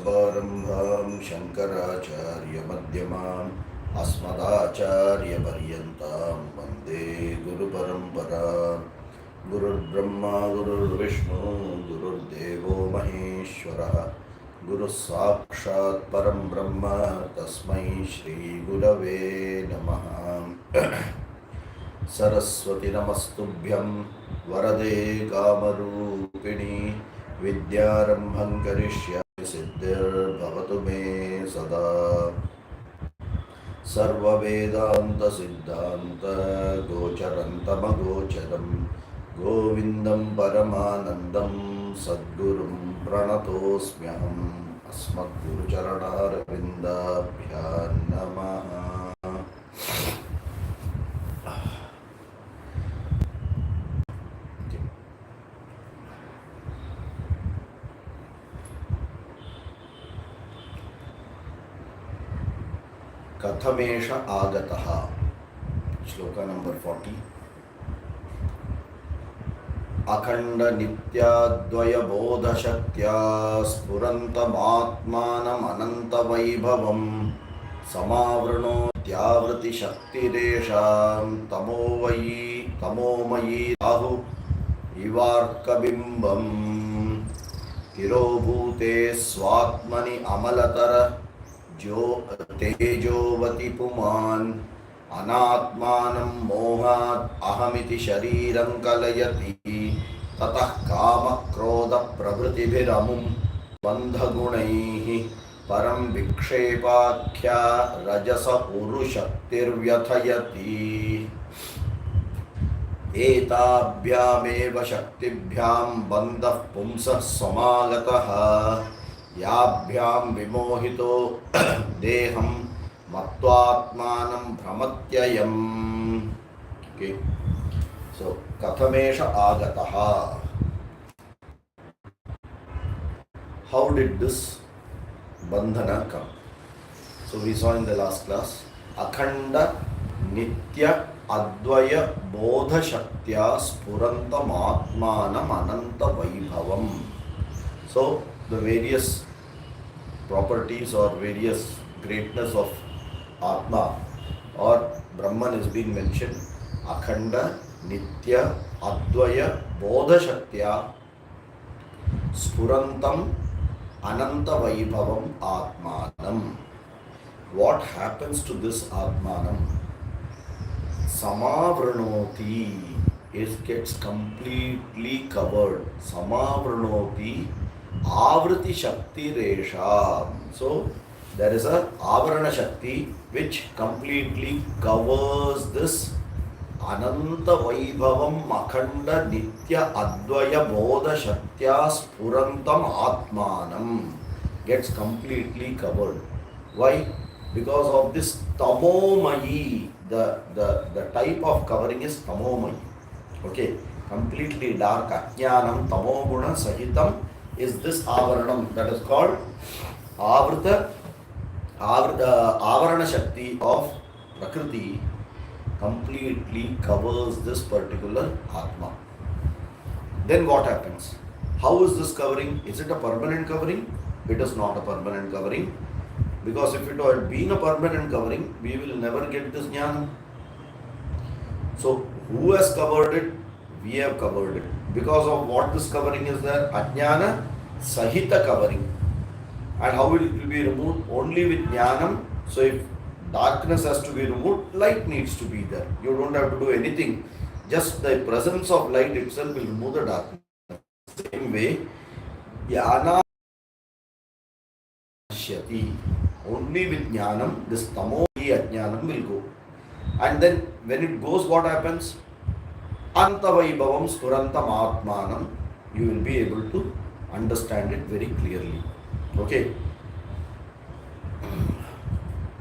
Samaramбхам Shankaracharya Madhyamam Asmadacharya Paryantam Vande Guru Parampara. Gurur Brahma Gurur Vishnu Gurur Devo Maheshwara Guru Sakshat Param Brahma Tasmai Shri Gurave Namaha. Saraswati Namastubhyam Varade Kamarupini Vidyarambham Karishyami Siddhir Bhavatu Me Sada Sarva Vedanta Siddhanta Gocharantam Agocharam Govindam Paramanandam Sadgurum Pranatosmyaham Asmadguru Charanarvindabhyan Namaha. Kathamesha Agataha. Shloka number 40. Akhanda Nityadvaya Bodha Shaktya Spurantam Atmanam Ananta Vaibhavam Samavrano Tyavrati Shakti Desham Tamomayi Rahu Ivarkabimbam Kirobhute Swatmani Amalatara Jo Tejovati Puman Anatmanam Mohat Ahamiti Shariram Kalayati Tatah Kama Krodha Pravritibhiramum Bandhagunaihi Param Vikshepakya Rajasa Urushaktir Vyathayati Etabhyameva Shaktibhyam Bandha Pumsa Samagataha Yabhyam Vimohito Deham Matvatmanam Brahmatyayam. Okay. So, Kathamesha Agataha. How did this bandhana come? So, we saw in the last class Akhanda Nitya Advaya Bodha Shaktya Spurantam Atmanam Ananta Vaibhavam. So, the various properties or various greatness of Atma or Brahman is being mentioned. Akhanda, Nitya, Advaya, Bodha Shaktya, Spurantam, Ananta Vaibhavam, Atmanam. What happens to this Atmanam? Samavranoti, it gets completely covered. Samavranoti, Avrati Shakti Resha. So, there is a Avarana Shakti which completely covers this Ananta Vaibhavam Akhanda Nitya Advaya Bodha Shaktya Spurantam Atmanam. Gets completely covered. Why? Because of this Tamomayi. The type of covering is Tamomayi. Okay. Completely dark. Ajnanam Tamoguna Sahitam is this Avaranam that is called Avarana Shakti of Prakriti completely covers this particular Atma. Then what happens? How is this covering? Is it a permanent covering? It is not a permanent covering. Because if it had been a permanent covering, we will never get this jnana. So, who has covered it? We have covered it. Because of what this covering is there? Ajnana Sahita covering. And how will it be removed? Only with jnanam. So if darkness has to be removed, light needs to be there. You don't have to do anything. Just the presence of light itself will remove the darkness. Same way, jnana shyati. Only with jnanam, this tamo ajnanam will go. And then when it goes, what happens? Antavaibhavam spurantam atmanam. You will be able to understand it very clearly. Okay.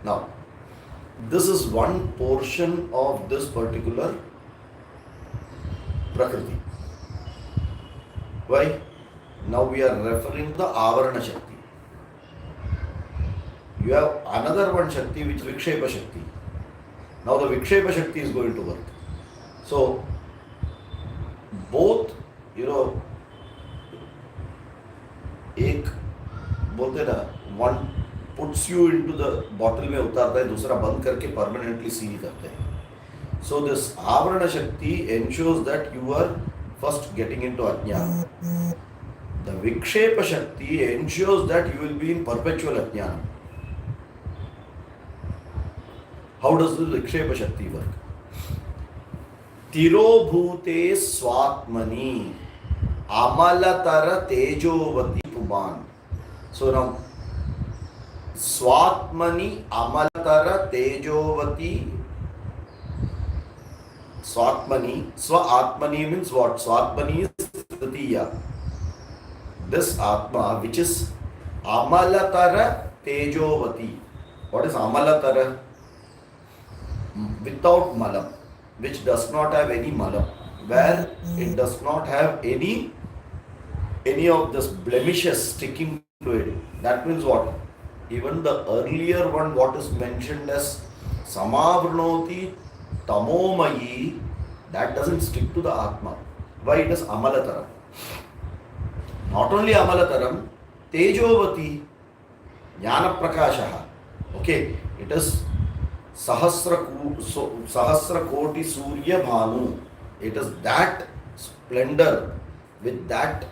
Now, this is one portion of this particular Prakriti. Why? Now we are referring to the Avarana Shakti. You have another one Shakti which is Vikshepa Shakti. Now the Vikshepa Shakti is going to work. So, both, बोलते ना, one puts you into the bottle में उतारता है, दूसरा बंद करके permanently seal करते हैं. So this avarana shakti ensures that you are first getting into ajnana. The vikshepa shakti ensures that you will be in perpetual ajnana. How does the vikshepa shakti work? Tirobhute swatmani amalatara tejovati puman. So now, swatmani amalatara tejovati. Swatmani, Swa-Atmani means what? Swatmani is Tritiya. This Atma, which is Amalatara Tejovati. What is Amalatara? Without Malam, which does not have any Malam, where it does not have any of this blemishes sticking to it. That means what? Even the earlier one, what is mentioned as Samavrnoti Tamomayi, that doesn't stick to the Atma. Why? It is Amalataram. Not only Amalataram, Tejovati, Jnana Prakashaha. Okay, it is Sahasra Koti Surya Bhanu. It is that splendor with that,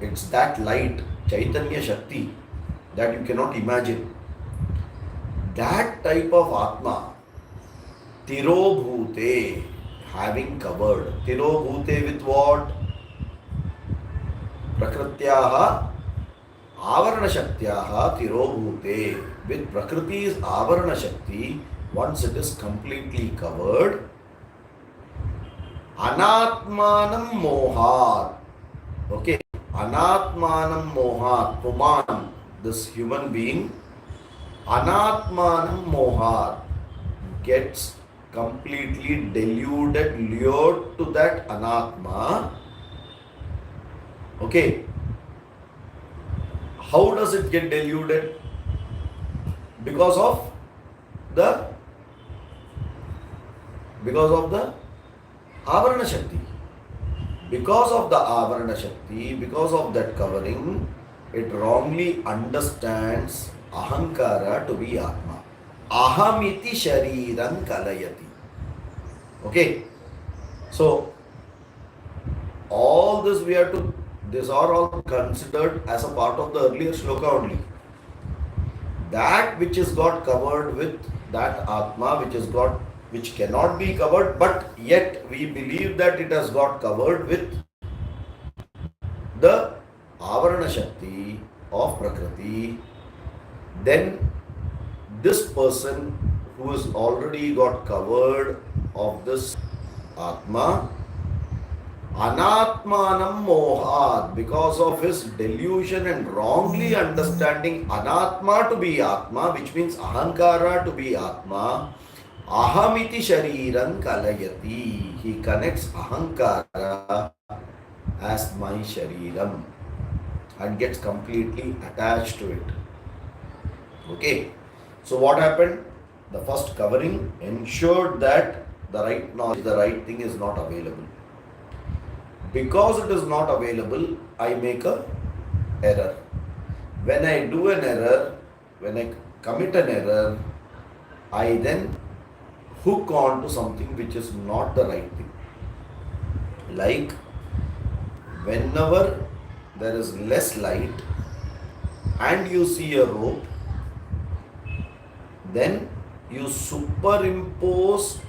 it's that light, Chaitanya Shakti, that you cannot imagine. That type of Atma, Tirobhute, having covered. Tirobhute with what? Prakrityaha Avarana Shaktyaha Tirobhute. With Prakriti's Avarana Shakti, once it is completely covered, Anatmanam Mohat. Okay, Anatmanam Mohat. Puman, this human being, Anatmanam Mohat, gets completely deluded, lured to that Anatma. Okay. How does it get deluded? Because of the Avarana Shakti. Because of the Avarana Shakti, because of that covering, it wrongly understands Ahankara to be Atma. Ahamiti shariram kalayati. Okay. So, all this we have to, these are all considered as a part of the earlier shloka only. That which is got covered with that Atma, which cannot be covered, but yet we believe that it has got covered with the Avarana Shakti of Prakriti. Then this person who has already got covered of this Atma, Anatmanam Mohat, because of his delusion and wrongly understanding Anatma to be Atma, which means Ahankara to be Atma, Ahamiti Shariram Kalayati. He connects Ahankara as my Shariram and gets completely attached to it. Okay. So what happened? The first covering ensured that the right knowledge, the right thing is not available. Because it is not available, I make a error. When I do an error, when I commit an error, I then hook on to something which is not the right thing. Like whenever there is less light and you see a rope, then you superimpose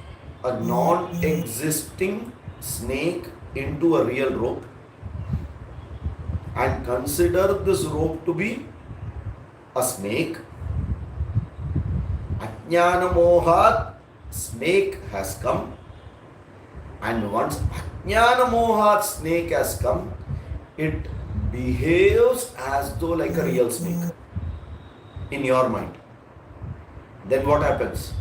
a non-existing snake into a real rope and consider this rope to be a snake. Ajnana Mohat, snake has come, and once Ajnana Mohat snake has come, it behaves as though like a real snake in your mind. Then what happens?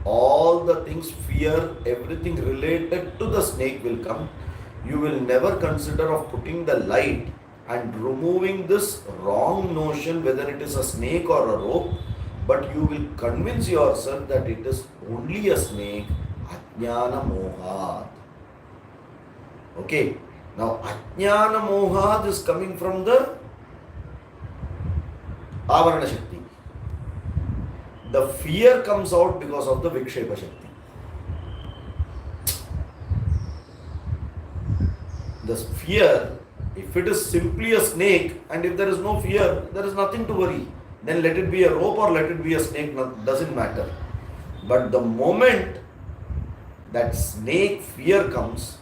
All the things, fear, everything related to the snake will come. You will never consider of putting the light and removing this wrong notion whether it is a snake or a rope, but you will convince yourself that it is only a snake. Ajnana Mohat. Okay. Now Ajnana Mohat is coming from the Avarana Shakti. The fear comes out because of the Vikshepa Shakti. The fear, if it is simply a snake and if there is no fear, there is nothing to worry. Then let it be a rope or let it be a snake, doesn't matter. But the moment that snake fear comes,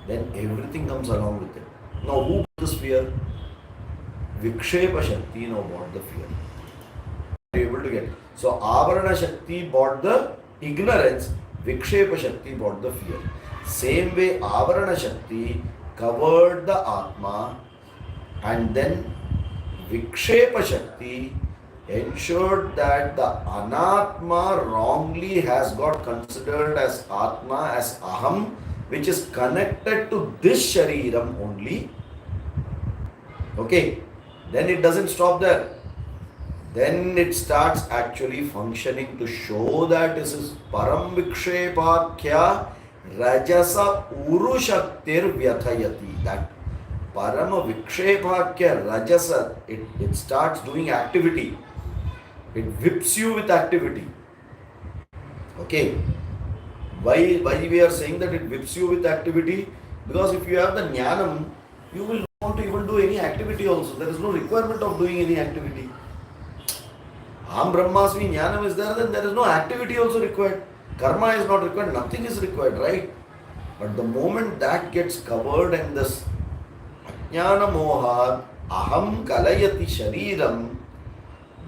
then everything comes along with it. Now, who brought this fear? Vikshepa Shakti now brought the fear. Are you able to get it? So, Avarana Shakti brought the ignorance, Vikshepa Shakti brought the fear. Same way, Avarana Shakti covered the Atma, and then Vikshepa Shakti ensured that the Anatma wrongly has got considered as Atma, as Aham, which is connected to this Shariram only. Okay, then it doesn't stop there. Then it starts actually functioning to show that this is Param Vikshepakya Rajasa Urushaktir Vyathayati. That Parama Vikshepakya Rajasa, it starts doing activity. It whips you with activity. Okay. Why we are saying that it whips you with activity? Because if you have the Jnanam, you will not want to even do any activity also. There is no requirement of doing any activity. Aham Brahmasmi Jnanam is there, then there is no activity also required. Karma is not required, nothing is required, right? But the moment that gets covered and this Ajnana Moha Aham Kalayati Shariram,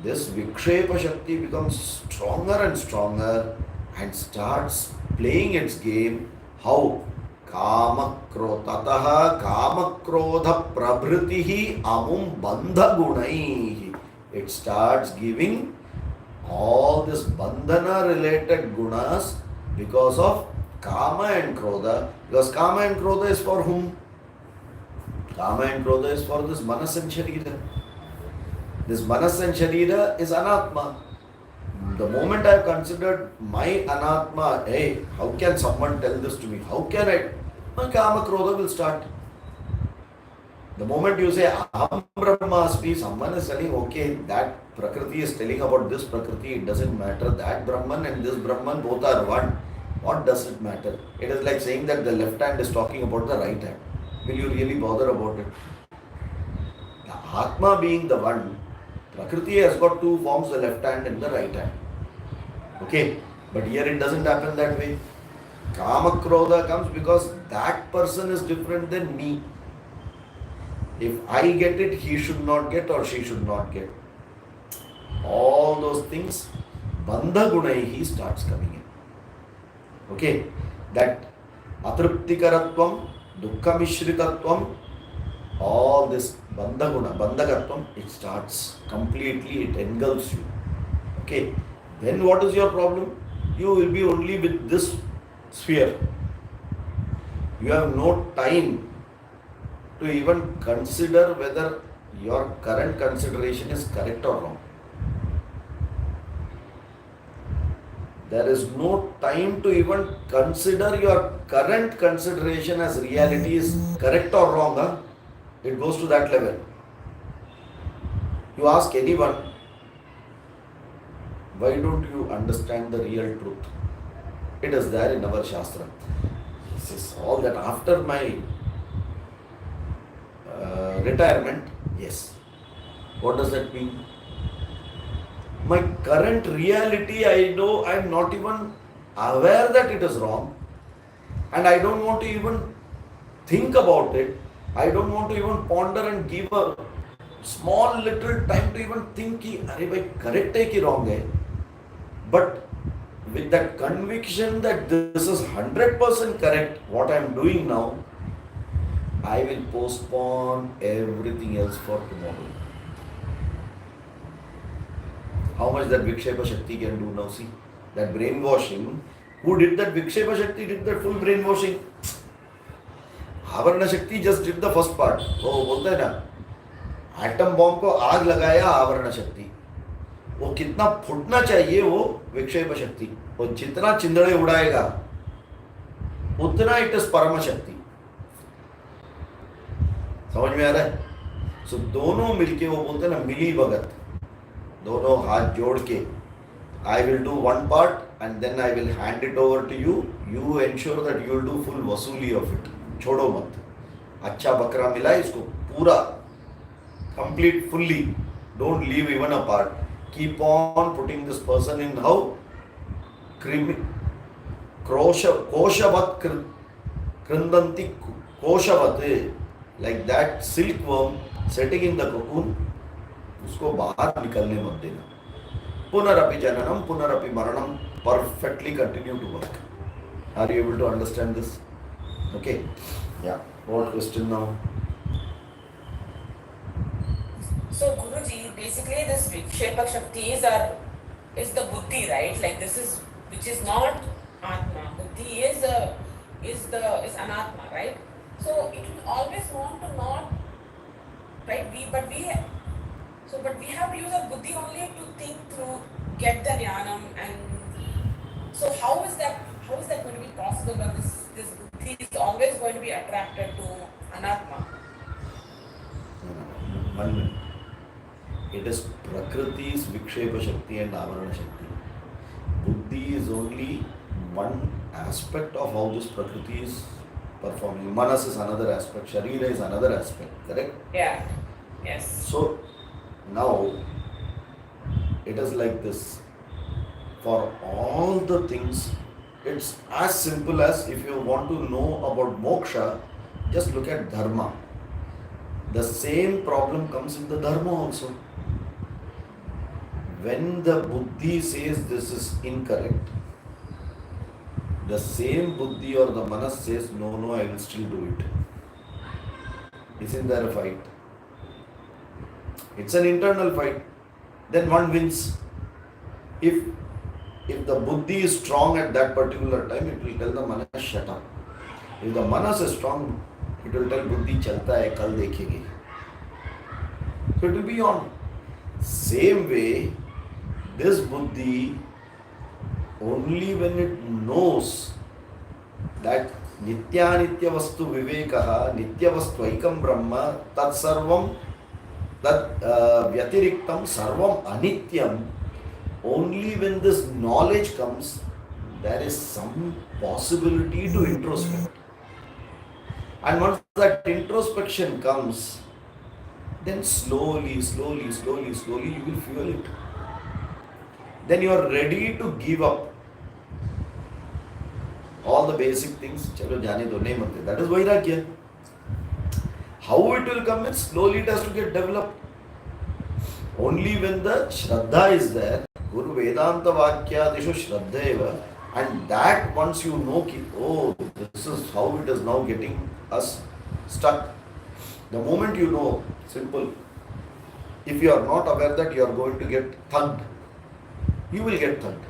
this Vikshepa Shakti becomes stronger and stronger and starts playing its game. How? Tataha Kamakrodha Prabhritihi Amum Bandha Gunaihi. It starts giving all this bandhana related gunas because of Kama and Krodha. Because Kama and Krodha is for whom? Kama and Krodha is for this Manas and Sharira. This Manas and Sharira is Anatma. The moment I have considered my Anatma, hey, how can someone tell this to me? How can I? My Kama Krodha will start. The moment you say Aham Brahmasmi, someone is telling, okay, that Prakriti is telling about this Prakriti, it doesn't matter. That Brahman and this Brahman both are one. What does it matter? It is like saying that the left hand is talking about the right hand. Will you really bother about it? The Atma being the one, Prakriti has got two forms, the left hand and the right hand. Okay, but here it doesn't happen that way. Kama Krodha comes because that person is different than me. If I get it, he should not get or she should not get. All those things, Bandha Gunaihi starts coming in. Okay, that Atruptikaratvam, Dukkhamishritatvam, all this Bandha Guna, Bandhakatvam, it starts completely, it engulfs you. Okay, then what is your problem? You will be only with this sphere. You have no time to even consider whether your current consideration is correct or wrong. There is no time to even consider your current consideration as reality is correct or wrong. Huh? It goes to that level. You ask anyone, why don't you understand the real truth? It is there in our Shastra. This is all that after my retirement, yes. What does that mean? My current reality, I know I am not even aware that it is wrong, and I don't want to even think about it. I don't want to even ponder and give a small little time to even think कि अरे भाई correct है कि wrong है. But with that conviction that this is 100% correct, what I am doing now, I will postpone everything else for tomorrow. How much that Vikshepa Shakti can do now? See, that brainwashing. Who did that? Vikshepa Shakti did that full brainwashing. Avarana Shakti just did the first part. वो बोलता है ना, atom bomb को आग लगाया आवरण शक्ति. वो कितना फूटना चाहिए वो विक्षेप शक्ति, वो जितना चिंदड़े उड़ाएगा उतना इट इज परम शक्ति. समझ में आ रहा है? सो दोनों मिलके वो बोलते हैं ना मिली भगत. दोनों हाथ जोड़ के, I will do one part and then I will hand it over to you. You ensure that you will do full वसूली of it. छोड़ो मत. अच्छा बकरा मिला, इसको पूरा complete fully. Don't leave even a part. Keep on putting this person in how? Koshavat krindanti koshavat. Like that silkworm setting in the cocoon, उसको बाहर निकलने मत देना. Punarapi jananam, punarapi maranam, perfectly continue to work. Are you able to understand this? Okay. Yeah. What question now? So Guruji, basically this Vikshepa Shakti is the buddhi, right? Like this is, which is not Atma. Buddhi is anatma, right? So it will always want to not, right? But we have to use our buddhi only to think through, get the jnanam, and so how is that going to be possible when this buddhi is always going to be attracted to anatma? 1 minute. It is Prakriti's Vikshepa Shakti and Avarana Shakti. Buddhi is only one aspect of how this Prakriti is performing. Manas is another aspect, Sharira is another aspect, correct? Yeah. Yes. So now it is like this. For all the things, it's as simple as if you want to know about moksha, just look at dharma. The same problem comes in the dharma also. When the buddhi says this is incorrect, the same buddhi or the manas says no, I will still do it. Isn't there a fight? It's an internal fight. Then one wins. If the buddhi is strong at that particular time, it will tell the manas, shut up. If the manas is strong, it will tell buddhi, chalta hai, kal dekhenge. So it will be on. Same way, this buddhi, only when it knows that nitya vastu vivekaha, nitya vastu aikam brahma, tat sarvam, tat vyatiriktam sarvam anityam, only when this knowledge comes, there is some possibility to introspect. And once that introspection comes, then slowly, you will feel it. Then you are ready to give up all the basic things. Chalo jane do, nahi mante. That is vairagya. How it will come in? Slowly it has to get developed. Only when the Shraddha is there, Guru Vedanta Vakyadishu Shraddha eva, and that once you know, oh, this is how it is now getting us stuck. The moment you know, simple, if you are not aware that you are going to get thugged, you will get thugged.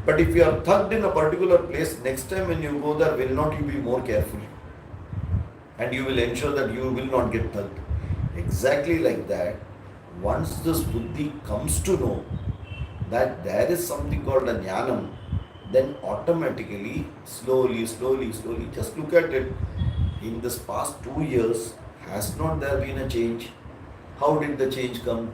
But if you are thugged in a particular place, next time when you go there, will not you be more careful? And you will ensure that you will not get thugged. Exactly like that, once this buddhi comes to know that there is something called a jnanam, then automatically, slowly, just look at it. In this past 2 years, has not there been a change? How did the change come?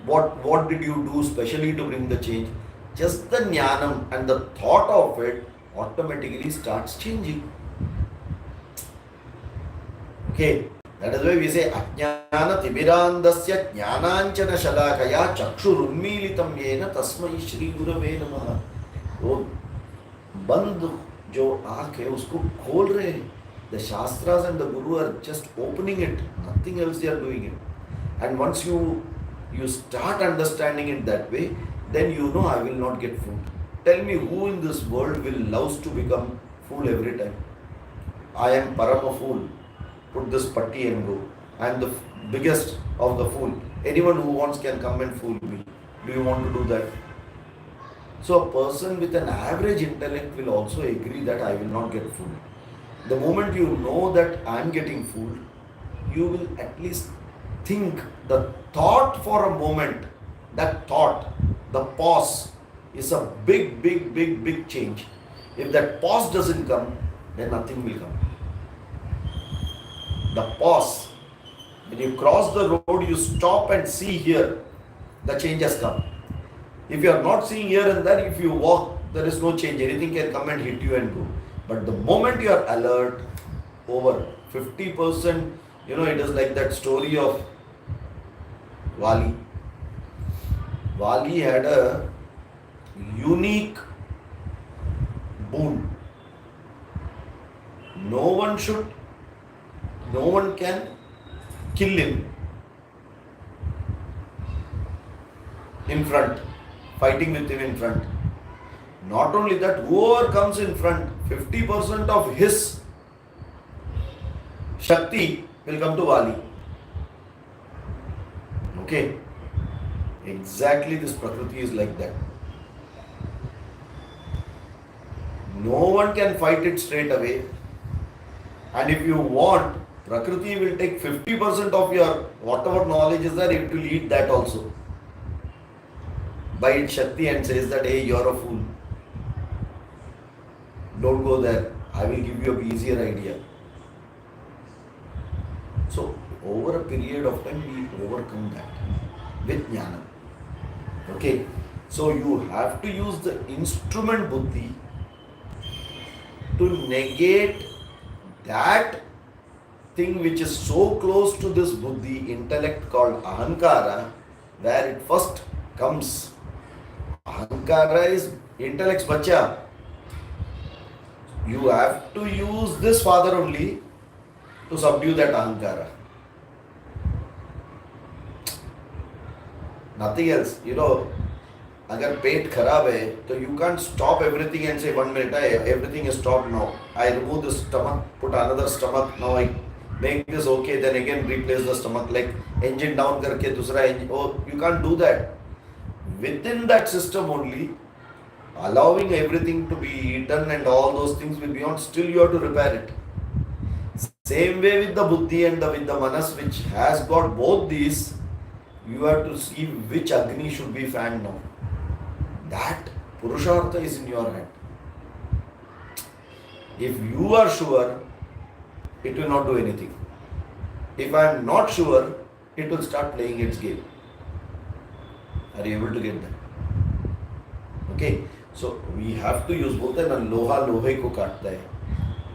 What did you do specially to bring the change? Just the jnanam and the thought of it automatically starts changing. Okay, that is why we say ajnana tibirandasya jnananchana shalakaya chakshurunmilitam yena tasmai shri gurave namaha. वो बंद जो आँख है उसको खोल रहे हैं. The Shastras and the Guru are just opening it. Nothing else they are doing it. And once you start understanding it that way, then you know I will not get fooled. Tell me who in this world will love to become fool every time? I am Parama fool. Put this patti and go. I am the biggest of the fool. Anyone who wants can come and fool me. Do you want to do that? So a person with an average intellect will also agree that I will not get fooled. The moment you know that I am getting fooled, you will at least think the thought for a moment. That thought, the pause, is a big change. If that pause doesn't come, then nothing will come. The pause. When you cross the road, you stop and see here. the change has come. If you are not seeing here and there, if you walk, there is no change. Anything can come and hit you and go. But the moment you are alert, over 50%, it is like that story of Wali. Wali had a unique boon. No one can kill him in front, fighting with him in front. Not only that, whoever comes in front, 50% of his Shakti will come to Wali. Okay? Exactly, this Prakriti is like that. No one can fight it straight away. And if you want, Prakriti will take 50% of your whatever knowledge is there, it will eat that also. By its Shakti, and says that, hey, you're a fool. Don't go there. I will give you an easier idea. So, over a period of time, we overcome that with Jnana. Okay? So, you have to use the instrument Buddhi to negate that thing which is so close to this Buddhi, intellect, called Ahankara, where it first comes. Ahankara is intellect's bacha. You have to use this father only to subdue that Ahankara. Nothing else. अगर पेट खराब है तो you can't stop everything and say 1 minute, everything is stopped now. I remove the stomach, put another stomach, now I make this okay, then again replace the stomach, like engine down करके दूसरा engine. Oh, you can't do that. Within that system only, allowing everything to be eaten and all those things will be on, still you have to repair it. Same way with the buddhi and with the manas, which has got both these, you have to see which Agni should be fanned now. That Purushartha is in your hand. If you are sure, it will not do anything. If I am not sure, it will start playing its game. Are you able to get that? Okay, so we have to use both, and loha lohe ko katta hai.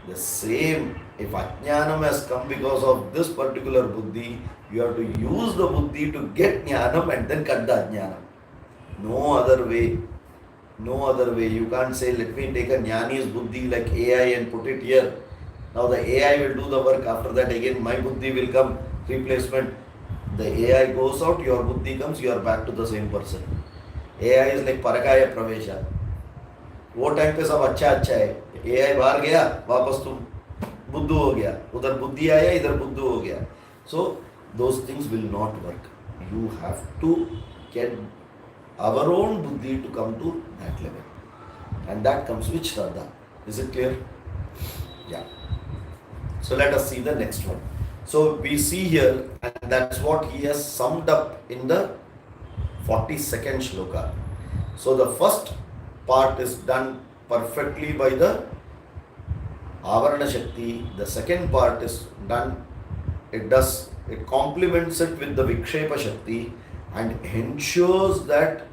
The same, if Ajnanam has come because of this particular buddhi, you have to use the buddhi to get jnanam and then cut the ajnanam. No other way. No other way. You can't say, let me take a jnani's buddhi like AI and put it here. Now the AI will do the work. After that again my buddhi will come, replacement. The AI goes out, your buddhi comes, you are back to the same person. AI is like parakaya pravesha. वो time पे सब अच्छा है. AI बाहर गया, वापस तुम बुद्धू हो गया. उधर बुद्धि आया, इधर बुद्धू हो गया. So those things will not work. You have to get our own buddhi to come to that level. And that comes with Shraddha. Is it clear? Yeah. So let us see the next one. So we see here, and that's what he has summed up in the 42nd shloka. So the first part is done perfectly by the Avarana Shakti. The second part is done, it complements it with the Vikshepa Shakti and ensures that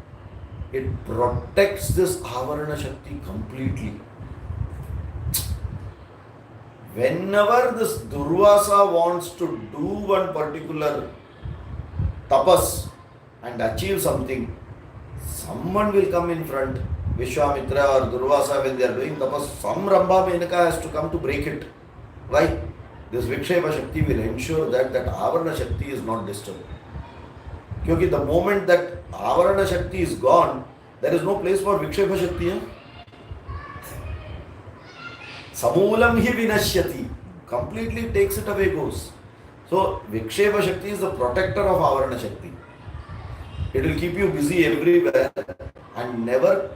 it protects this Avarana Shakti completely. Whenever this Durvasa wants to do one particular tapas and achieve something, someone will come in front. Vishwamitra or Durvasa, when they are doing tapas, some Rambha Menaka has to come to break it. Why? This Vikshepa Shakti will ensure that Avarana Shakti is not disturbed. Because the moment that Avarana Shakti is gone, there is no place for Vikshepa Shakti. Samulam hi vinashyati. Completely takes it away, goes. So, Vikshepa Shakti is the protector of Avarana Shakti. It will keep you busy everywhere and never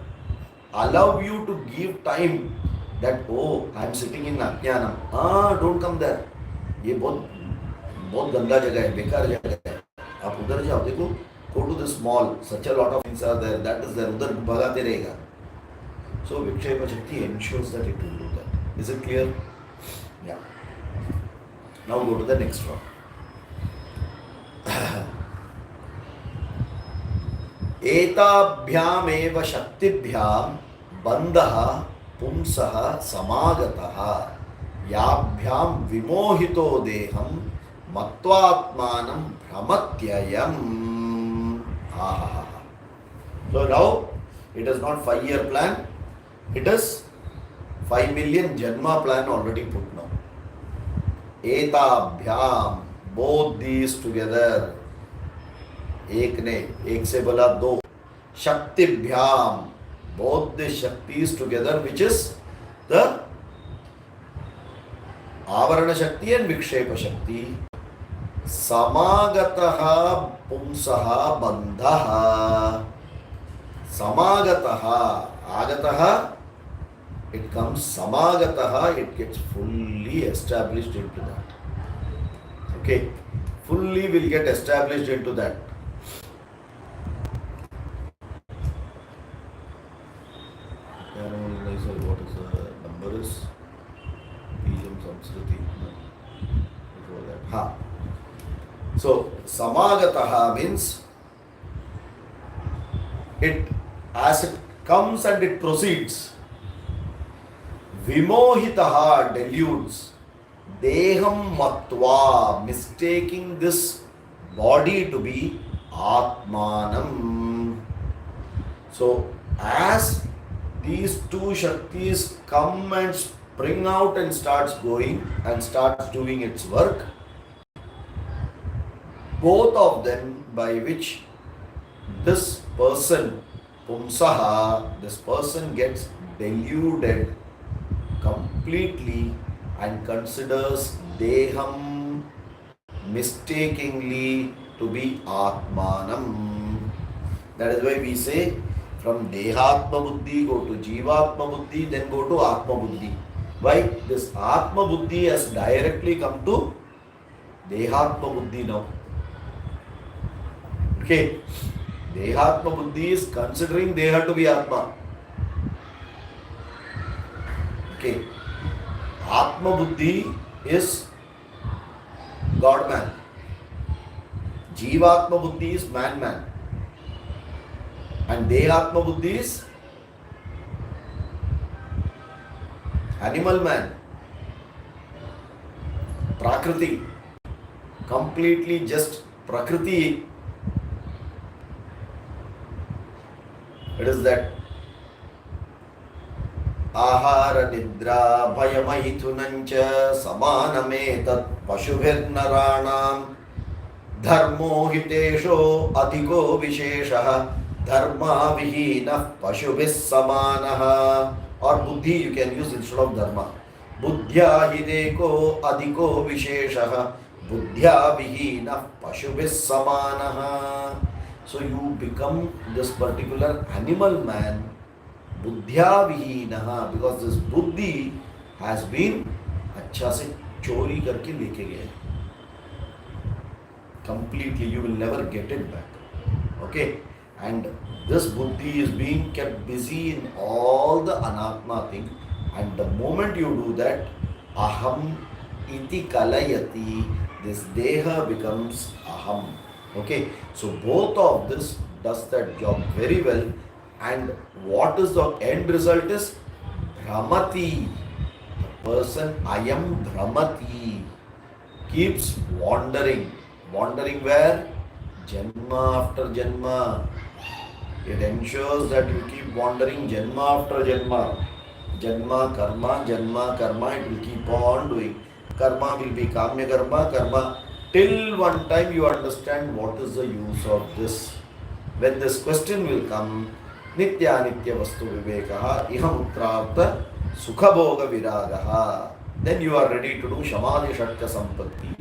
allow you to give time that, oh, I am sitting in Ajnanam. Don't come there. ये बहुत गंदा जगह है, बेकार जगह है. आप उधर जाओ, देखो, go to this mall. Such a lot of things are there. That is there. उधर भगाते रहेगा. So Vikshepa Shakti ensures that it will do that. Is it clear? Yeah. Now go to the next one. एताभ्यामेव शक्तिभ्यां बन्धः पुंसः समागतः याभ्यां विमोहितो देहं मत्वात्मानं भ्रमत्ययम्. So now it is not 5-year plan, it is 5 million Janma plan already put now. Etabhyam, both these together. एक ने एक से बोला दो. Shaktibhyam, both the Shaktis together, which is the Avarana Shakti and Vikshepa Shakti. Samagataha Pumsaha Bandhaha. Samagataha, Agataha, it comes Samagataha, it gets fully established into that. Okay, fully will get established into that. What is the number is? PM Samskriti. Before that. Ha. So, Samagataha means it, as it comes and it proceeds. Vimohitaha, deludes. Deham matva, mistaking this body to be Atmanam. So, as these two Shaktis come and spring out and starts going and starts doing its work, both of them by which this person, Pumsaha, this person gets deluded completely and considers Deham mistakenly to be Atmanam. That is why we say from Dehatma Buddhi go to Jivatma Buddhi, then go to Atma Buddhi. Why? This Atma Buddhi has directly come to Dehatma Buddhi now. Okay. Dehatma Buddhi is considering Deha to be Atma. Okay. Atma Buddhi is God man. Jivatma Buddhi is man man. And Dehatma Buddhi is animal man. Prakriti. Completely just Prakriti. It is that Ahara Nidra Bhayamaithunancha Samanametat Pashubhirnaranam Dharmo Hitesho Adhiko Visheshaha Dharma Vihina Pashubhis Samanaha. Or Buddhi you can use instead of Dharma. Buddhya Hideko Adhiko Visheshaha Buddhya Vihina Pashubhis Samanaha. So you become this particular animal man, Buddhya Vihinaha, because this Buddhi has been अच्छा से चोरी करके लेके गए. Completely, you will never get it back. Okay, and this Buddhi is being kept busy in all the Anatma thing, and the moment you do that, Aham iti kalayati, this Deha becomes Aham. Okay, so both of this does that job very well, and what is the end result is Dhramati. The person I am Dhramati keeps wandering. Wandering where? Janma after Janma. It ensures that you keep wandering Janma after Janma. Janma karma, it will keep on doing. Karma will be Kamya karma. Till one time you understand what is the use of this. When this question will come, Nitya Nitya Vastu Viveka, Iham Uttrartha Sukha Bhoga Viragaha. Then you are ready to do Shamadhi Shatka Sampatti.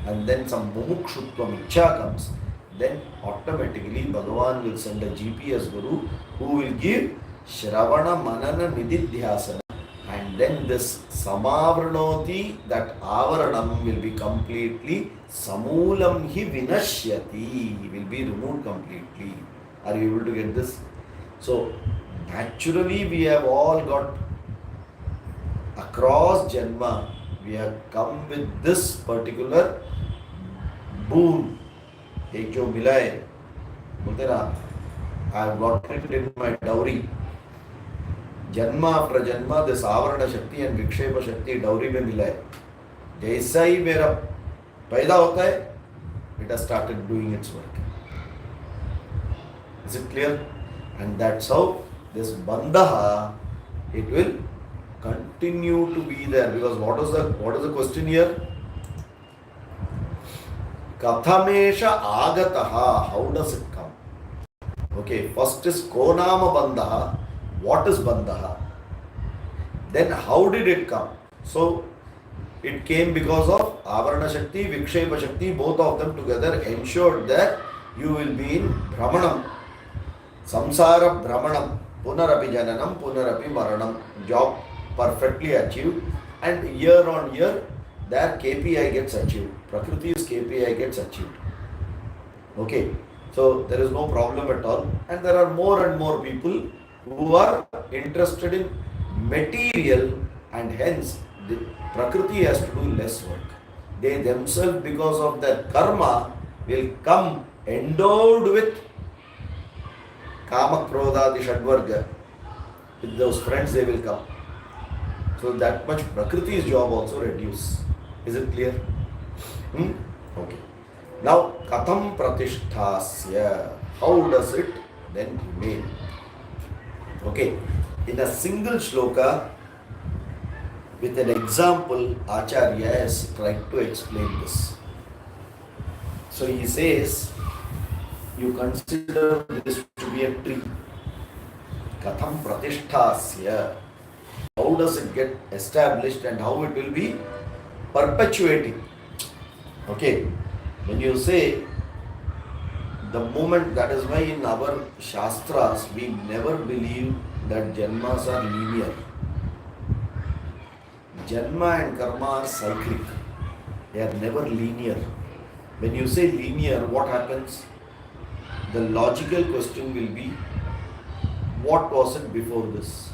And then some Mumukshutvam Ichha comes. Then automatically Bhagavan will send a GPS Guru who will give Shravana Manana Nididhyasana. And then this Samavranoti, that Avaranam will be completely Samulam hi Vinashyati, will be removed completely. Are you able to get this? So, naturally we have all got across Janma, we have come with this particular boon. एक जो मिला है बोलते ना I have got it in my dowry. जन्म after जन्म this आवरण शक्ति एंड विक्षेप शक्ति डौरी में मिला है. जैसा ही मेरा पैदा होता है, it has started doing its work. Is it clear? And that's how this bandha, it will continue to be there. Because what is the question here? Kathamesha agataha. How does it come? Okay, first is konama bandha. What is bandha? Then how did it come? So it came because of avarana shakti, vikshepa shakti. Both of them together ensured that you will be in brahmanam, samsara brahmanam, punarapi jananam, punarapi maranam. Job perfectly achieved, and year on year their KPI gets achieved. Prakriti's KPI gets achieved. Okay, so there is no problem at all, and there are more and more people who are interested in material, and hence the Prakriti has to do less work. They themselves, because of their karma, will come endowed with Kama Krodha Shadvarga. With those friends they will come. So that much Prakriti's job also reduce. Is it clear? Okay. Now, Katham Pratisthasya. How does it then remain? Okay. In a single shloka, with an example, Acharya has tried to explain this. So he says, you consider this to be a tree. Katham Pratisthasya. How does it get established and how it will be perpetuating? Okay. When you say the moment, that is why in our Shastras we never believe that Janmas are linear. Janma and karma are cyclic. They are never linear. When you say linear, what happens? The logical question will be, what was it before this?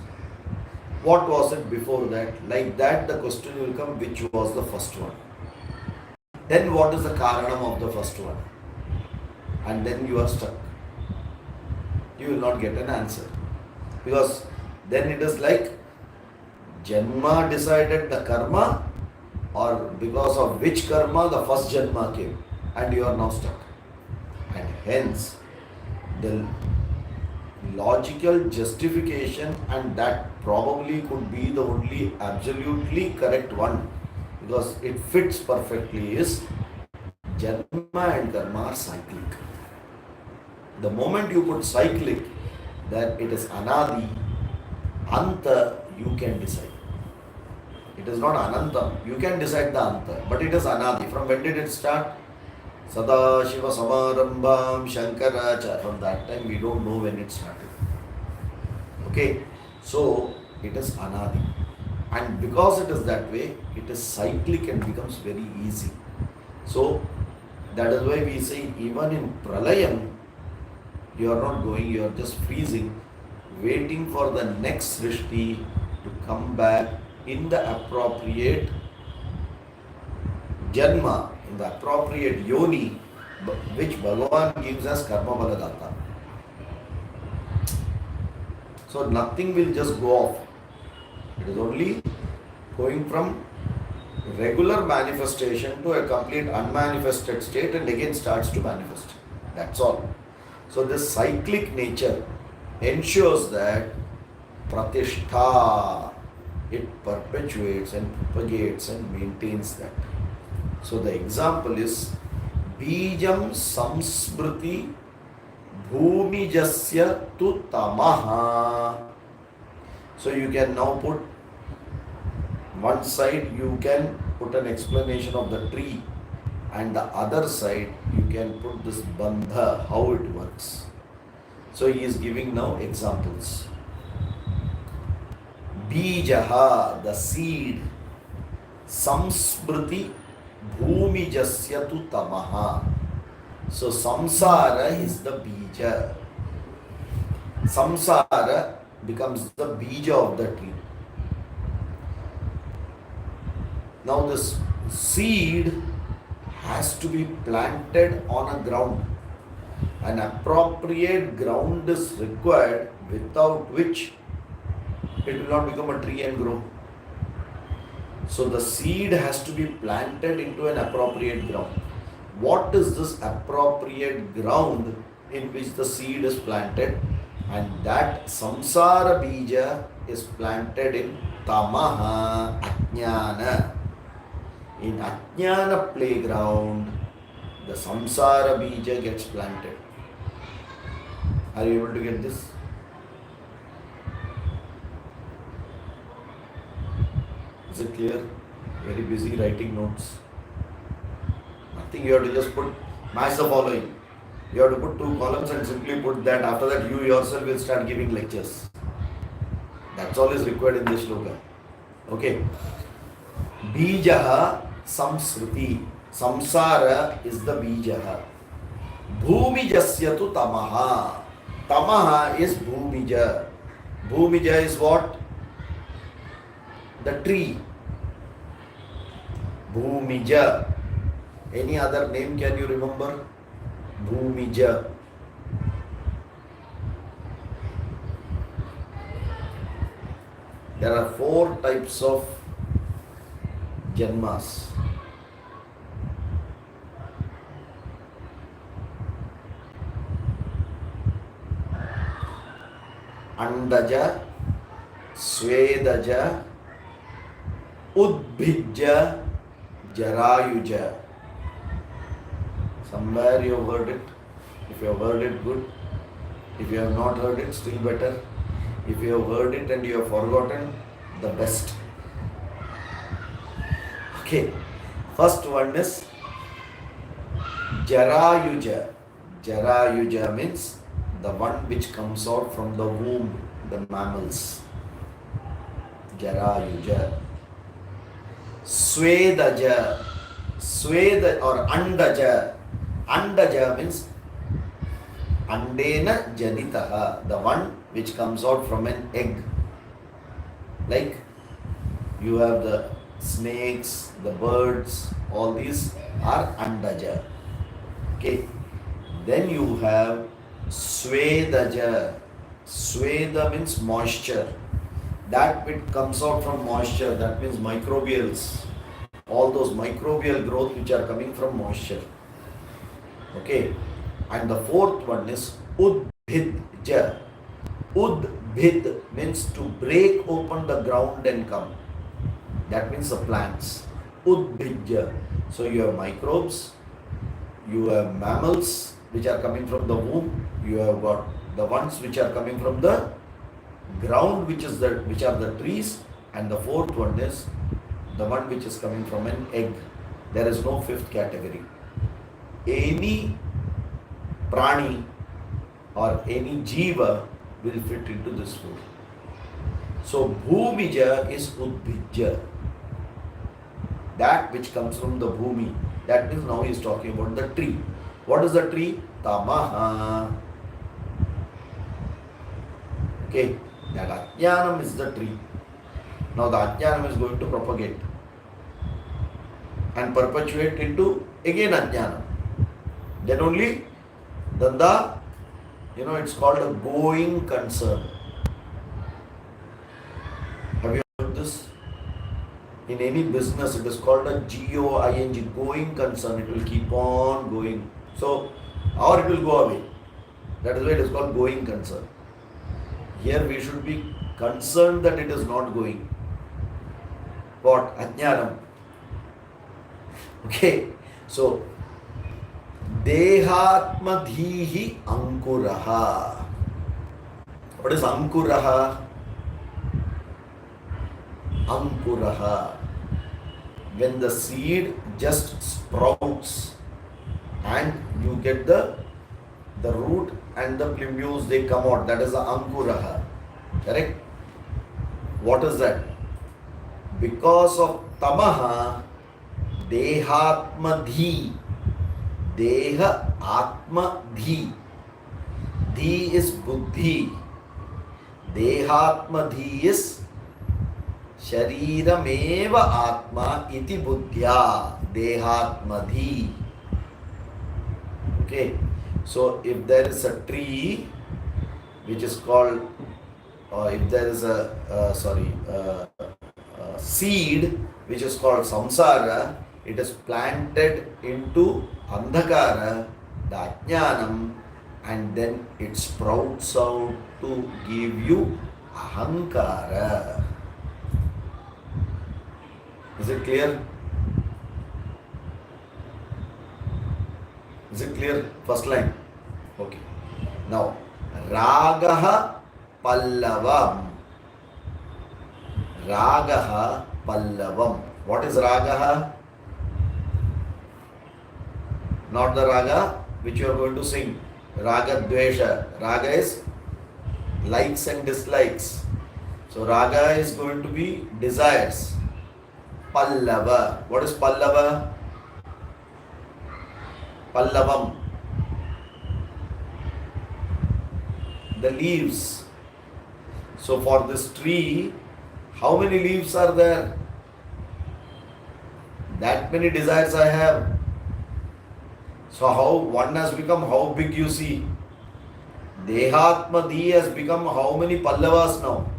What was it before that? Like that the question will come, which was the first one? Then what is the karanam of the first one? And then you are stuck. You will not get an answer. Because then it is like Janma decided the karma, or because of which karma the first Janma came, and you are now stuck. And hence the logical justification, and that probably could be the only absolutely correct one, because it fits perfectly, is Janma and karma are cyclic. The moment you put cyclic, that it is anadi, anta, you can decide. It is not anantam, you can decide the anta, but it is anadi. From when did it start? Sada Shiva Samarambham Shankaracharya. From that time we don't know when it started. Okay, so it is anadi. And because it is that way, it is cyclic and becomes very easy. So that is why we say even in pralayam, you are not going, you are just freezing, waiting for the next srishti to come back in the appropriate janma, in the appropriate yoni, which Bhagavan gives us karma baladata. So nothing will just go off. It is only going from regular manifestation to a complete unmanifested state, and again starts to manifest. That's all. So this cyclic nature ensures that pratishtha, it perpetuates and propagates and maintains that. So the example is Bijam Samsmriti Bhumijasya tu tamaha. So you can now put one side, you can put an explanation of the tree, and the other side you can put this bandha, how it works. So he is giving now examples. Bijaha, the seed, samsmriti bhumijasya tu tamaha. So samsara is the bija. Samsara becomes the bija of the tree. Now this seed has to be planted on a ground. An appropriate ground is required, without which it will not become a tree and grow. So the seed has to be planted into an appropriate ground. What is this appropriate ground in which the seed is planted? And that samsara bija is planted in tamaha, ajnana. In ajnana playground, the samsara bija gets planted. Are you able to get this? Is it clear? Very busy writing notes. Nothing, you have to just put match the following. You have to put 2 columns and simply put that. After that, you yourself will start giving lectures. That's all is required in this shloka. Okay. Bijaha samsruti. Samsara is the bijaha. Bhumijasya tu tamaha. Tamaha is bhumija. Bhumija is what? The tree. Bhumija. Any other name can you remember? Bhumija. There are 4 types of janmas. Andaja, Swedaja, Udbhija, Jarayuja. Somewhere you have heard it. If you have heard it, good. If you have not heard it, still better. If you have heard it and you have forgotten, the best. Okay. First one is Jarayuja. Jarayuja means the one which comes out from the womb, the mammals. Jarayuja. Swedaja. Sweda or Andaja. Andaja means Andena Janitaha, the one which comes out from an egg. Like you have the snakes, the birds, all these are Andaja. Okay. Then you have Swedaja. Sweda means moisture. That which comes out from moisture, that means microbials. All those microbial growth which are coming from moisture. Okay. And the 4th one is Udbhidja. Udbhid means to break open the ground and come. That means the plants. Udbhidja. So you have microbes, you have mammals which are coming from the womb, you have got the ones which are coming from the ground, which are the trees, and the 4th one is the one which is coming from an egg. There is no 5th category. Any prani or any jiva will fit into this 4. So bhumija is udbhija. That which comes from the bhumi. That means now he is talking about the tree. What is the tree? Tamaha. Okay. That ajnanam is the tree. Now the ajnanam is going to propagate and perpetuate into again ajnanam. Then only the it's called a going concern. Have you heard this? In any business, it is called a GOING, going concern. It will keep on going. So, or it will go away. That is why it is called going concern. Here we should be concerned that it is not going. What? Ajnanam. Okay. So, Dehatmadhihi Ankuraha. What is Ankuraha? Ankuraha. When the seed just sprouts and you get the root and the plumule, they come out. That is the Ankuraha. Correct? What is that? Because of Tamaha, Dehatmadhi. Deha Atma Dhi. Dhi is Buddhi. Dehatma Dhi is Sharirameva Atma iti Buddhya. Dehatma Dhi. Okay. So if there is a tree which is called, if there is a seed which is called samsara, it is planted into andhakara, the ajnanam, and then it sprouts out to give you ahankara. Is it clear? Is it clear? First line. Okay. Now, ragaha pallavam. Ragaha pallavam. What is ragaha? Not the raga which you are going to sing. Raga dvesha. Raga is likes and dislikes. So raga is going to be desires. Pallava. What is pallava? Pallavam. The leaves. So for this tree, how many leaves are there? That many desires I have. So how one has become how big you see? Dehatmadi has become how many pallavas now?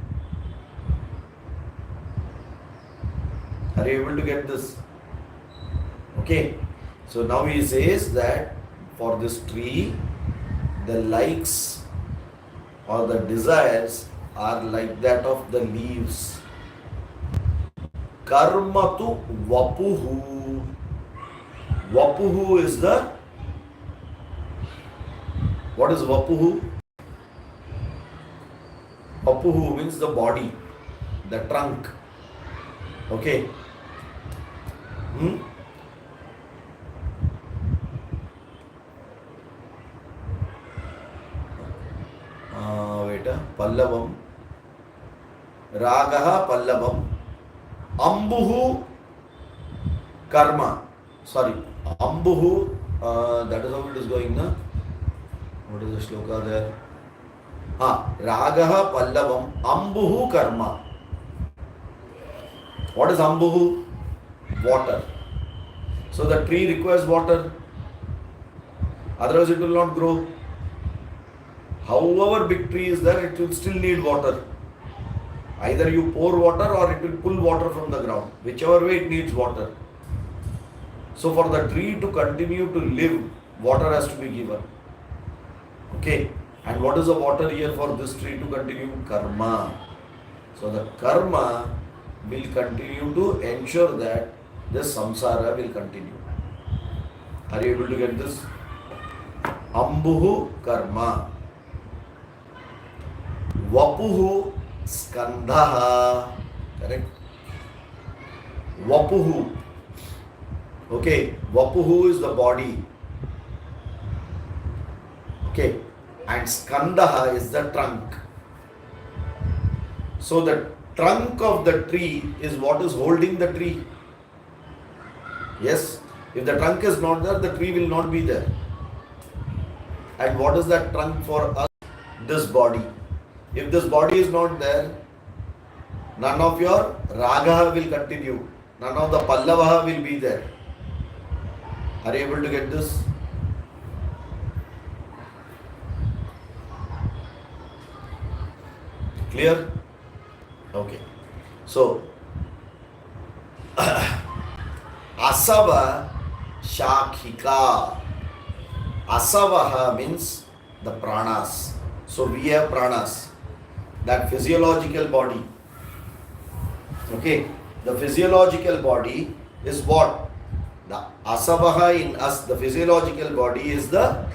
Are you able to get this? Okay. So now he says that for this tree, the likes or the desires are like that of the leaves. Karmatu vapuhu. Vapuhu is the, what is vapuhu? Vapuhu means the body, the trunk. Okay. Pallavam. Ragaha pallavam. Ambuhu karma. Sorry. Ambuhu, that is how it is going, na? What is the shloka there? Ragaha pallavam. Ambuhu karma. What is ambuhu? Water. So the tree requires water. Otherwise it will not grow. However big tree is there, it will still need water. Either you pour water or it will pull water from the ground. Whichever way it needs water. So for the tree to continue to live, water has to be given. Okay. And what is the water here for this tree to continue? Karma. So the karma will continue to ensure that this samsara will continue. Are you able to get this? Ambuhu karma. Vapuhu skandhaha. Correct? Vapuhu. Okay. Vapuhu is the body. Okay. And skandhaha is the trunk. So the trunk of the tree is what is holding the tree. Yes. If the trunk is not there, the tree will not be there. And what is that trunk for us? This body. If this body is not there, none of your raga will continue. None of the pallavaha will be there. Are you able to get this? Clear? Okay. So, asava shakhika. Asavaha means the pranas. So we have pranas, that physiological body. Okay, the physiological body is what? The asavaha in us, the physiological body is the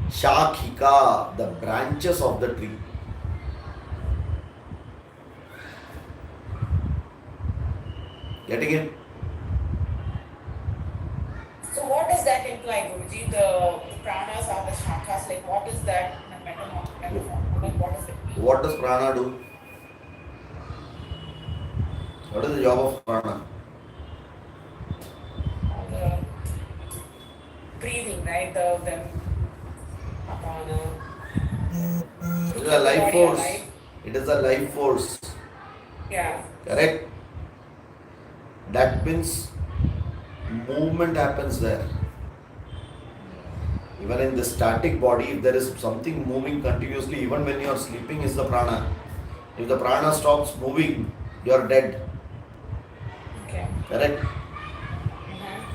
shakhika, the branches of the tree. Getting it? So what does that imply, Guruji? The pranas are the shakhas. Like what is that metaphor? Like what does it mean? What does prana do? What is the job of prana? The breathing, right? The apana. It is a life force. It is a life force. Yeah. Correct? That means movement happens there. Even in the static body, if there is something moving continuously, even when you are sleeping, is the prana. If the prana stops moving, you are dead. Okay. Correct?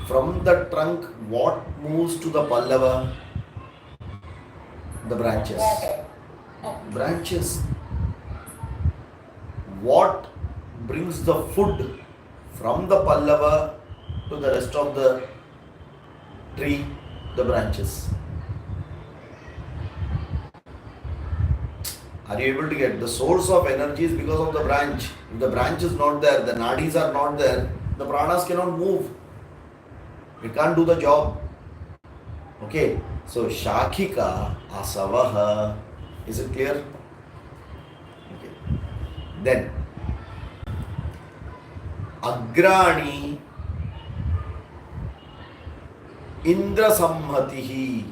From the trunk, what moves to the pallava? The branches. Water. Oh. Branches. What brings the food from the pallava to the rest of the tree? The branches. Are you able to get the source of energy is because of the branch? If the branch is not there, the nadis are not there, the pranas cannot move. It can't do the job. Okay, so Shakhika Asavaha. Is it clear? Okay. Then Agrani Indra Samhatihi.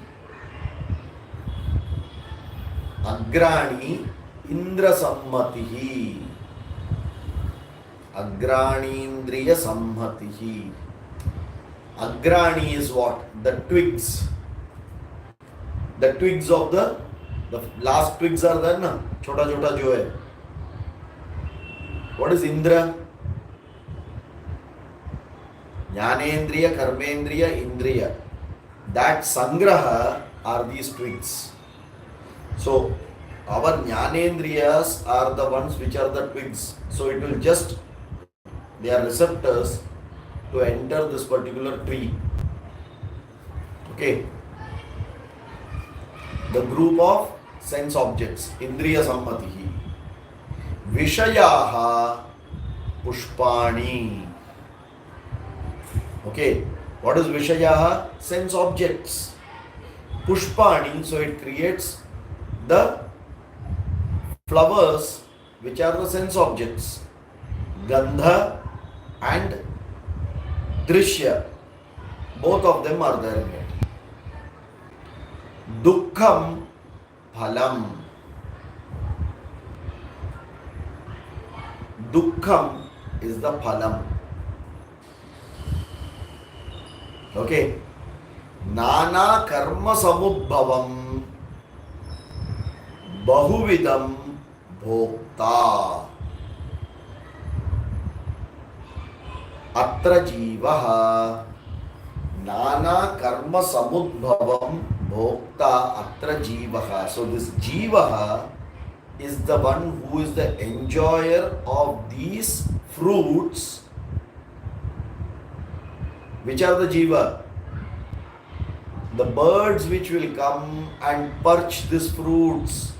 Agrani Indra Sammatihi. Agrani Indriya Sammatihi. Agrani is what? The twigs. The twigs of the last twigs are there na? Chota chota jo hai. What is Indra? Jnanendriya, Karmendriya, Indriya. That Sangraha are these twigs. So our Jnanendriyas are the ones which are the twigs. So it will just, they are receptors to enter this particular tree. Okay. The group of sense objects, Indriya Sammatihi. Vishayaha Pushpani. Okay. What is Vishayaha? Sense objects. Pushpani, so it creates the flowers which are the sense objects. Gandha and Drishya. Both of them are there in it. Dukkham Phalam. Dukkham is the phalam. Okay. Nana karma samudbhavam bahuvidam bhokta. Atra jivaha nana karma samudbhavam bhokta atra jivaha. So this jivaha is the one who is the enjoyer of these fruits. Which are the jiva? The birds which will come and perch these fruits,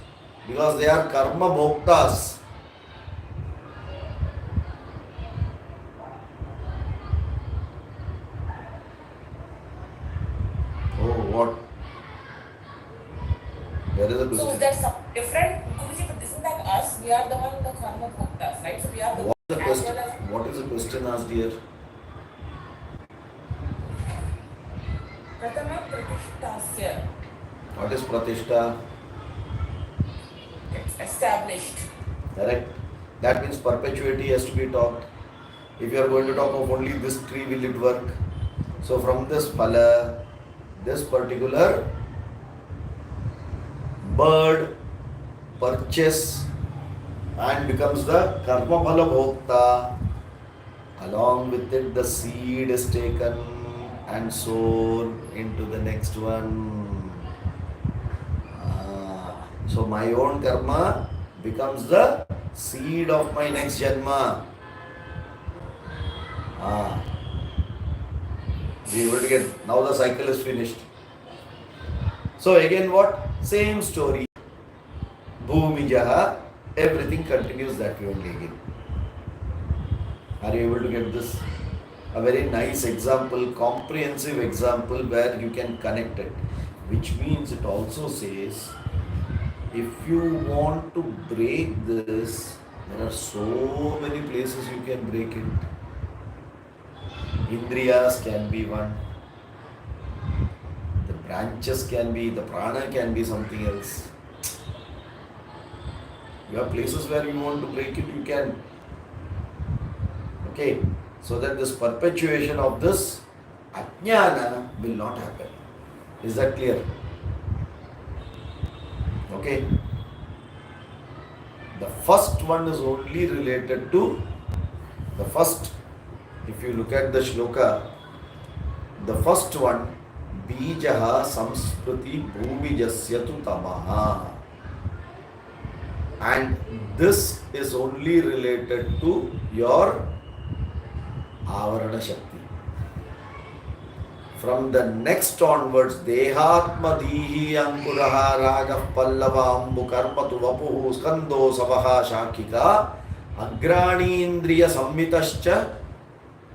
because they are karma bhoktas. Oh, what? There is a question. So is that some different? Guruji, but isn't that us? We are the one, the karma bhoktas, right? So we are the What is the as question? well as What is the question asked here? Pratama Pratisthasya. What is pratishtha? It's established. Correct. That means perpetuity has to be taught. If you are going to talk of only this tree, will it work? So from this phala, this particular bird purchase and becomes the karma phala bhokta. Along with it, the seed is taken and sown into the next one. So my own karma becomes the seed of my next janma. We will get, now the cycle is finished. So again what? Same story. Bhumijaha, everything continues that way only again. Are you able to get this? A very nice example, comprehensive example where you can connect it. Which means it also says, if you want to break this, there are so many places you can break it. Indriyas can be one. The branches can be, the prana can be something else. You have places where you want to break it, you can. Okay, so that this perpetuation of this ajnana will not happen. Is that clear? okay. The first one is only related to the first. If you look at the shloka, the first one, Bijaha Samskriti Bhumijasya tu Tamaha. And this is only related to your Avarana Shakti. From the next onwards, Dehatma Dihi Ankuraha Raga Pallava Ambu Karmatu Vapuhu Skando Savaha Shakika Agrani Indriya Sammitascha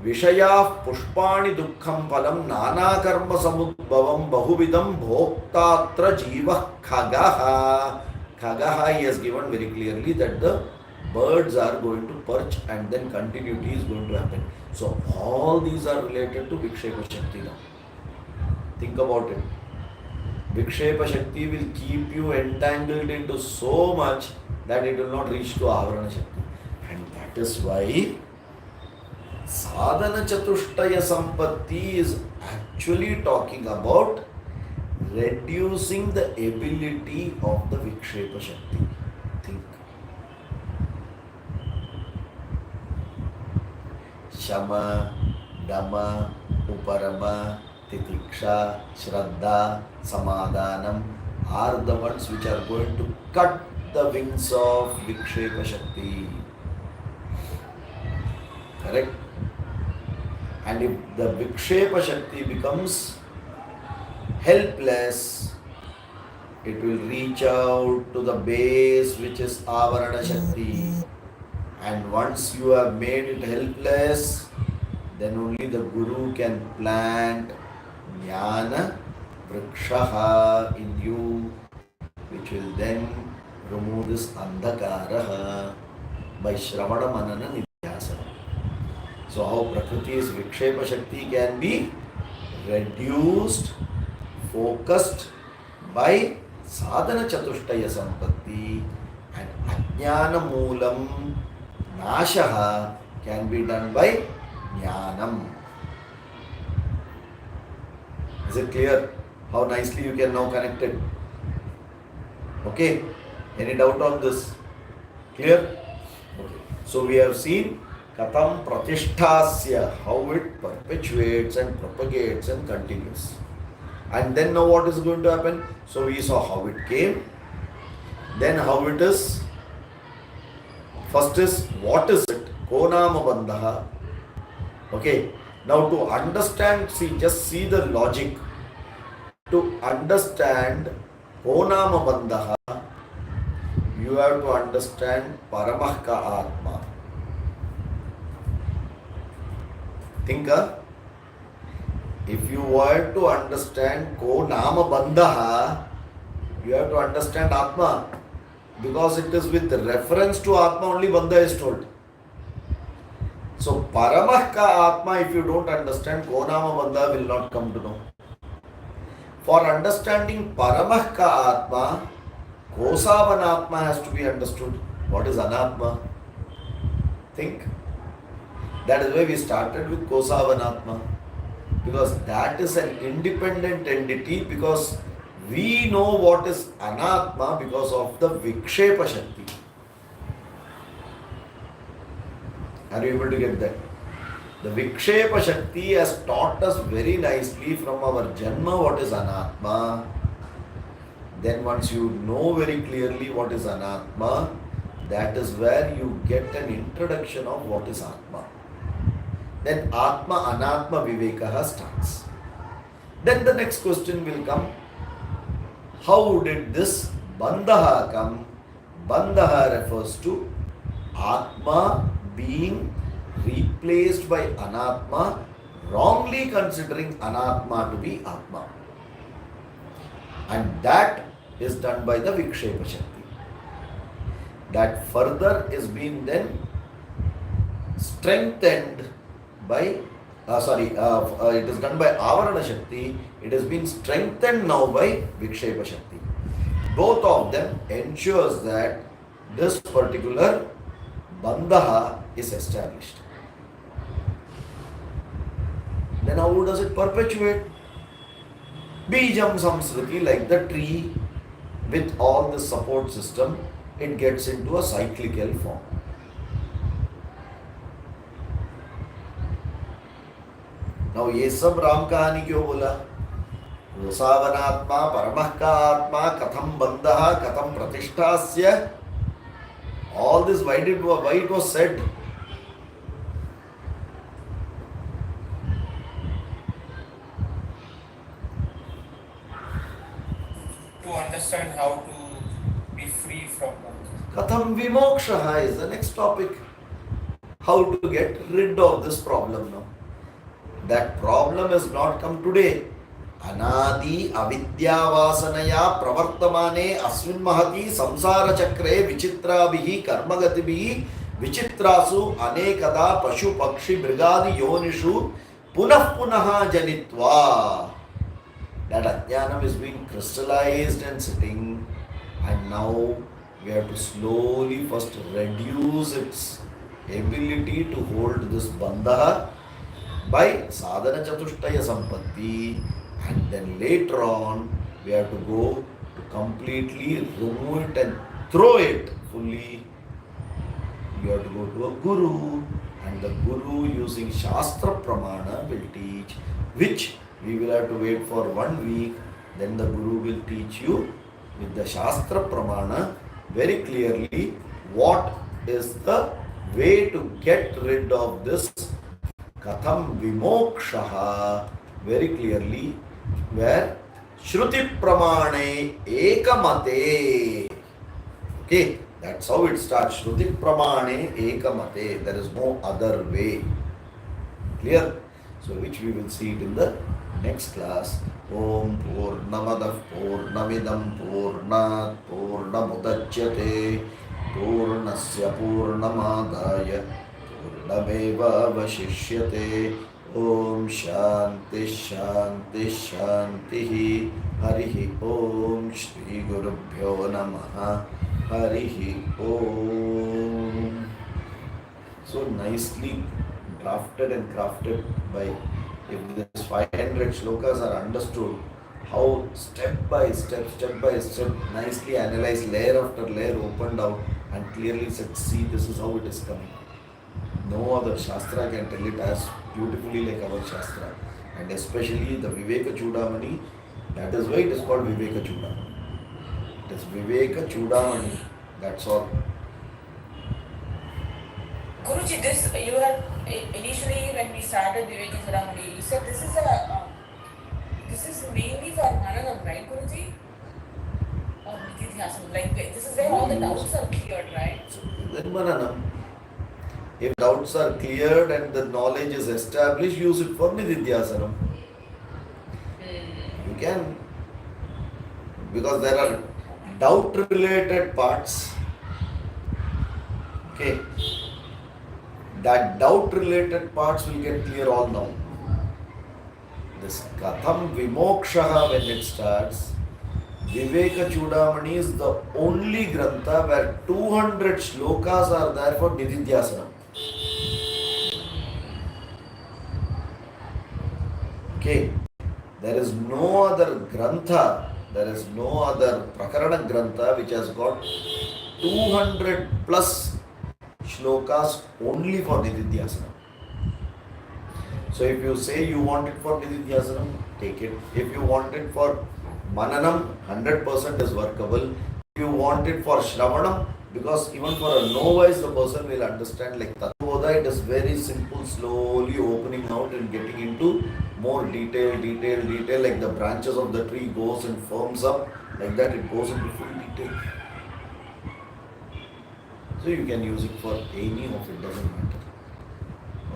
Vishaya Pushpani Dukkham Palam Nana Karma Samudbhavam Bahuvidam Bhoktatra Jiva Khagaha. Khagaha, he has given very clearly that the birds are going to perch and then continuity is going to happen. So all these are related to Vikshepa Shakti now. Think about it. Vikshepa Shakti will keep you entangled into so much that it will not reach to Avarana Shakti. And that is why Sadhana Chatushtaya Sampatti is actually talking about reducing the ability of the Vikshepa Shakti. Think. Shama, Dama, Uparama, Titiksha, Shraddha, Samadhanam are the ones which are going to cut the wings of Vikshepa Shakti. Correct? And if the Vikshepa Shakti becomes helpless, it will reach out to the base which is Avarana Shakti. And once you have made it helpless, then only the Guru can plant Jnana Vrikshaha in you, which will then remove this Andhakaraha by Shravana Manana Nidhyasana. So how Prakriti's Vikshepa Shakti can be reduced, focused by Sadhana Chatushtaya Sampatti, and Ajnana Moolam Nashaha can be done by Jnanam. Is it clear how nicely you can now connect it? Okay? Any doubt on this? Clear? Okay. So we have seen Katam Pratisthasya, how it perpetuates and propagates and continues. And then now what is going to happen? So we saw how it came, then how it is. First is, what is it? Konama Bandhaha. Okay. Now to understand, just see the logic. To understand Konama Bandhaha, you have to understand Paramah ka Atma. Think, if you want to understand Konama Bandhaha, you have to understand Atma. Because it is with reference to Atma only Bandha is told. So Paramah ka Atma, if you don't understand, Konama Bandha will not come to know. For understanding Paramah ka Atma, Kosavanatma has to be understood. What is Anatma? Think. That is why we started with Kosavanatma. Because that is an independent entity, because we know what is Anatma because of the Vikshepa Shakti. Are you able to get that? The Vikshepa Shakti has taught us very nicely from our Janma what is Anatma. Then once you know very clearly what is Anatma, that is where you get an introduction of what is Atma. Then Atma Anatma Viveka starts. Then the next question will come, how did this Bandhaha come? Bandhaha refers to Atma being replaced by Anatma, wrongly considering Anatma to be Atma. And that is done by the Vikshepa Shakti. That further is being then strengthened by, it is done by Avarana Shakti, it has been strengthened now by Vikshepa Shakti. Both of them ensures that this particular Bandhaha is established. Then how does it perpetuate? Bijam Samsriti, like the tree. with all the support system, it gets into a cyclical form. Now ये सब राम कहानी क्यों बोला? रसावनात्मा परमः का आत्मा कथम बंधः कथम प्रतिष्ठास्य. All this why it was said? To understand how to be free from bondage. Katham vimoksha is the next topic. How to get rid of this problem now. That problem has not come today. Anadi avidyavasanaya pravartamane asmin mahati samsara chakre vichitrabhihi karmagatibihi vichitrasu anekada pashu pakshi brigadi yonishu punah punaha janitva. That ajnanam is being crystallized and sitting, and now we have to slowly first reduce its ability to hold this bandha by sadhana chatushtaya sampatti, and then later on we have to go to completely remove it and throw it fully. You have to go to a guru, and the guru using shastra pramana will teach, which we will have to wait for 1 week. Then the guru will teach you with the shastra pramana very clearly what is the way to get rid of this katham vimokshaha very clearly, where shruti pramane ekamate. Okay, that's how it starts. Shruti pramane ekamate. There is no other way. Clear? So which we will see it in the next class. Om Purnamadah Purnamidam Purnat Purnamudachyate Purnasya Purnamadaya Purnameva Vashishyate. Om Shanti Shanti Shanti. Harihi Om Shri Gurubhyo Namaha. Harihi Om. So nicely drafted and crafted by, if this 500 shlokas are understood, how step by step, nicely analyzed, layer after layer opened out and clearly said, see, this is how it is coming. No other Shastra can tell it as beautifully like our Shastra. And especially the Viveka Chudamani, that is why it is called Viveka Chudamani. It is Viveka Chudamani, that's all. Guruji, this you had initially when we started Viveka Chudamani, you said this is mainly for Mananam, right, Guruji? Or Nididhyasana, like this is where all the doubts are cleared, right? So, then Mananam. If doubts are cleared and the knowledge is established, use it for Nididhyasanam. You can, because there are doubt related parts. Okay. That doubt related parts will get clear all now. This Katham Vimokshaha, when it starts, Viveka Chudamani is the only grantha where 200 shlokas are there for Nididhyasana. Okay, there is no other grantha, there is no other Prakarana grantha which has got 200 plus shlokas only for Nididhyasana. So if you say you want it for Nididhyasana, take it. If you want it for Mananam, 100% is workable. If you want it for Shravanam, because even for a novice the person will understand, like Tattvoda, it is very simple, slowly opening out and getting into more detail, like the branches of the tree goes and firms up, like that it goes into full detail. So you can use it for any of it, doesn't matter.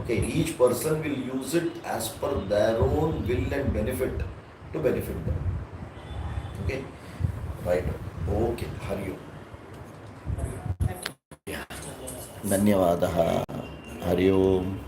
Okay, each person will use it as per their own will and benefit to benefit them. Okay, right. Okay, Hari Om. धन्यवादः. Hari Om.